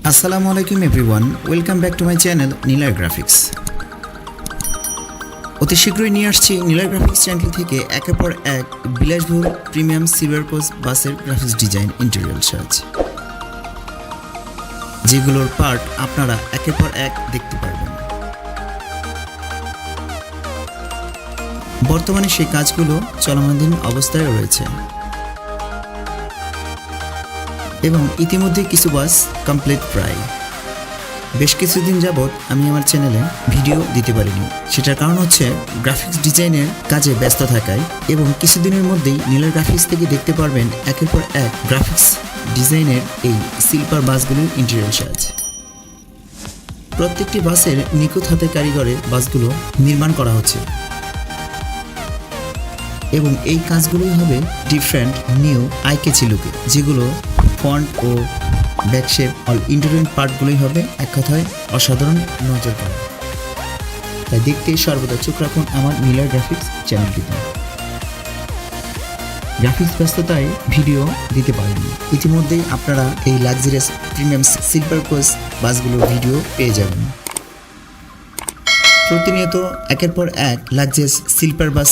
Assalamualaikum everyone, welcome back to my channel Niloy Graphics. অতি শীঘ্রই নিয়ে আসছি নিলয় গ্রাফিক্স চ্যানেল থেকে একের পর এক বিলাসবহুল প্রিমিয়াম সিলভার কোচ বাসের গ্রাফিক্স ডিজাইন ইন্টেরিয়র সাজ, যেগুলোর পার্ট আপনারা একের পর এক দেখতে পারবেন। বর্তমানে সেই কাজগুলো চলমানাধীন অবস্থায় রয়েছে এবং ইতিমধ্যে কিছু বাস কমপ্লিট প্রায়। বেশ কিছুদিন যাবৎ আমি আমার চ্যানেলে ভিডিও দিতে পারিনি, সেটার কারণ হচ্ছে গ্রাফিক্স ডিজাইনের কাজে ব্যস্ত থাকায়। এবং কিছুদিনের মধ্যেই নিলয় গ্রাফিক্স থেকে দেখতে পারবেন একের পর এক গ্রাফিক্স ডিজাইনের এই স্লিপার বাসগুলির ইন্টেরিয়র সাজ। প্রত্যেকটি বাসের নিখুঁত হাতে কারিগরের বাসগুলো নির্মাণ করা হচ্ছে এবং এই কাজগুলোই হবে ডিফারেন্ট নিউ আই-ক্যাচি লুকে, যেগুলো ফন্ট ও ব্যাকশেপ অল ইন্টেরিয়র পার্টগুলোই হবে এক কথায় অসাধারণ নজর কাড়া। তাই দেখতে সর্বদা চোখ রাখুন আমার নিলয় গ্রাফিক্স চ্যানেলটিতে। গ্রাফিক্স ব্যস্ততায় ভিডিও দিতে পারেনি, ইতিমধ্যেই আপনারা এই লাক্সারিয়াস প্রিমিয়াম সিলভার কোচ বাসগুলোর ভিডিও পেয়ে যাবেন। প্রতিনিয়ত একের পর এক luxurious silver bus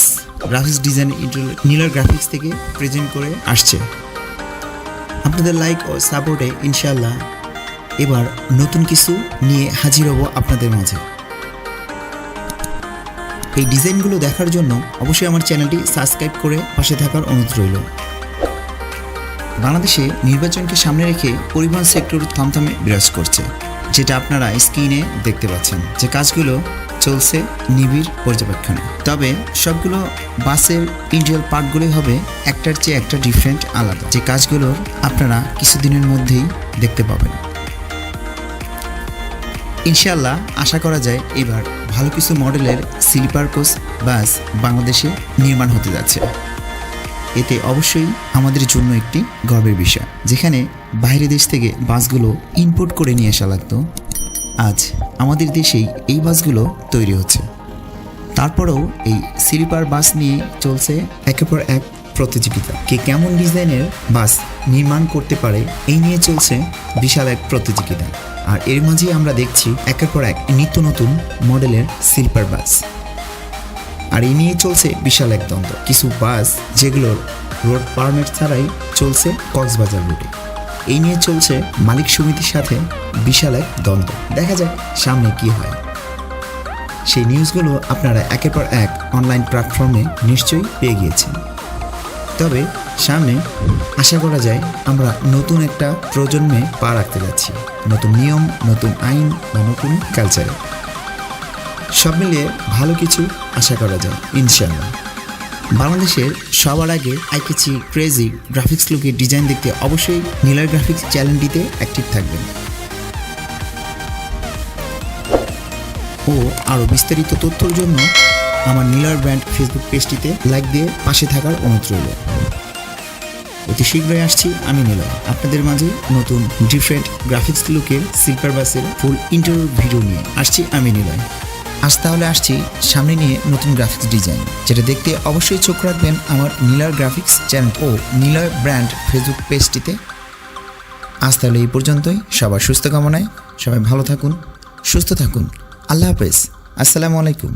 graphics design Niloy graphics থেকে প্রেজেন্ট করে আসছে। আপনাদের লাইক ও সাপোর্টে ইনশাআল্লাহ এবার নতুন কিছু নিয়ে হাজির হব আপনাদের মাঝে। এই ডিজাইনগুলো দেখার জন্য অবশ্যই আমার চ্যানেলটি সাবস্ক্রাইব করে পাশে থাকার অনুরোধ রইল। বাংলাদেশে নির্বাচনকে সামনে রেখে পরিবহন সেক্টর থমথমে বিরাজ করছে, যেটা আপনারা স্ক্রিনে দেখতে পাচ্ছেন। যে কাজগুলো চলছে নিবিড় পর্যবেক্ষণে, তবে সবগুলো বাসের ইন্টেরিয়র পার্টগুলোই হবে একটার চেয়ে একটা ডিফারেন্ট আলাদা, যে কাজগুলো আপনারা কিছুদিনের মধ্যেই দেখতে পাবেন। ইনশাআল্লাহ আশা করা যায় এবার ভালো কিছু মডেলের স্লিপার কোচ বাস বাংলাদেশে নির্মাণ হতে যাচ্ছে। এতে অবশ্যই আমাদের জন্য একটি গর্বের বিষয়। যেখানে বাইরের দেশ থেকে বাসগুলো ইম্পোর্ট করে নিয়ে আসা লাগতো, আজ আমাদের দেশেই এই বাসগুলো তৈরি হচ্ছে। তারপরেও এই স্লিপার বাস নিয়ে চলছে একের পর এক প্রতিযোগিতা। কে কেমন ডিজাইনের বাস নির্মাণ করতে পারে, এই নিয়ে চলছে বিশাল এক প্রতিযোগিতা। আর এর মাঝেই আমরা দেখছি একের পর এক নিত্য নতুন মডেলের স্লিপার বাস। আর এই নিয়ে চলছে বিশাল এক দ্বন্দ্ব। কিছু বাস যেগুলোর রোড পারমিট ছাড়াই চলছে কক্সবাজার রুটে, এই নিয়ে চলছে মালিক সমিতির সাথে বিশাল এক দ্বন্দ্ব। দেখা যাক সামনে কি হয়। সেই নিউজগুলো আপনারা একের পর এক অনলাইন প্ল্যাটফর্মে নিশ্চয়ই পেয়ে গিয়েছেন। তবে সামনে আশা করা যায় আমরা নতুন একটা প্রজন্মে পা রাখতে যাচ্ছি, নতুন নিয়ম, নতুন আইন বা নতুন কালচারে। সব মিলিয়ে ভালো কিছু আশা করা যায় ইনশাআল্লাহ। বাংলাদেশের সবার আগে আই-ক্যাচি ক্রেজি গ্রাফিক্স লুকের ডিজাইন দেখতে অবশ্যই নিলয় গ্রাফিক্স চ্যানেলটিতে অ্যাক্টিভ থাকবেন ও আরও বিস্তারিত তথ্যের জন্য আমার নিলয় ব্র্যান্ড ফেসবুক পেজটিতে লাইক দিয়ে পাশে থাকার অনুরোধ রইল। অতি শীঘ্রই আসছি আমি নিলয় আপনাদের মাঝে নতুন ডিফারেন্ট গ্রাফিক্স লুকের সিলভার বাসের ফুল ইন্টারভিউ ভিডিও নিয়ে আসছি আমি নিলয়। আজ তাহলে আসছি সামনে নিয়ে নতুন গ্রাফিক্স ডিজাইন, যেটা দেখতে অবশ্যই চোখ রাখবেন আমার নিলয় গ্রাফিক্স চ্যানেল ও নিলয় ব্র্যান্ড ফেসবুক পেজটিতে। আজ তাহলে এই পর্যন্তই। সবার সুস্থ কামনায় সবাই ভালো থাকুন, সুস্থ থাকুন। আল্লাহ হাফেজ। আসসালামু আলাইকুম।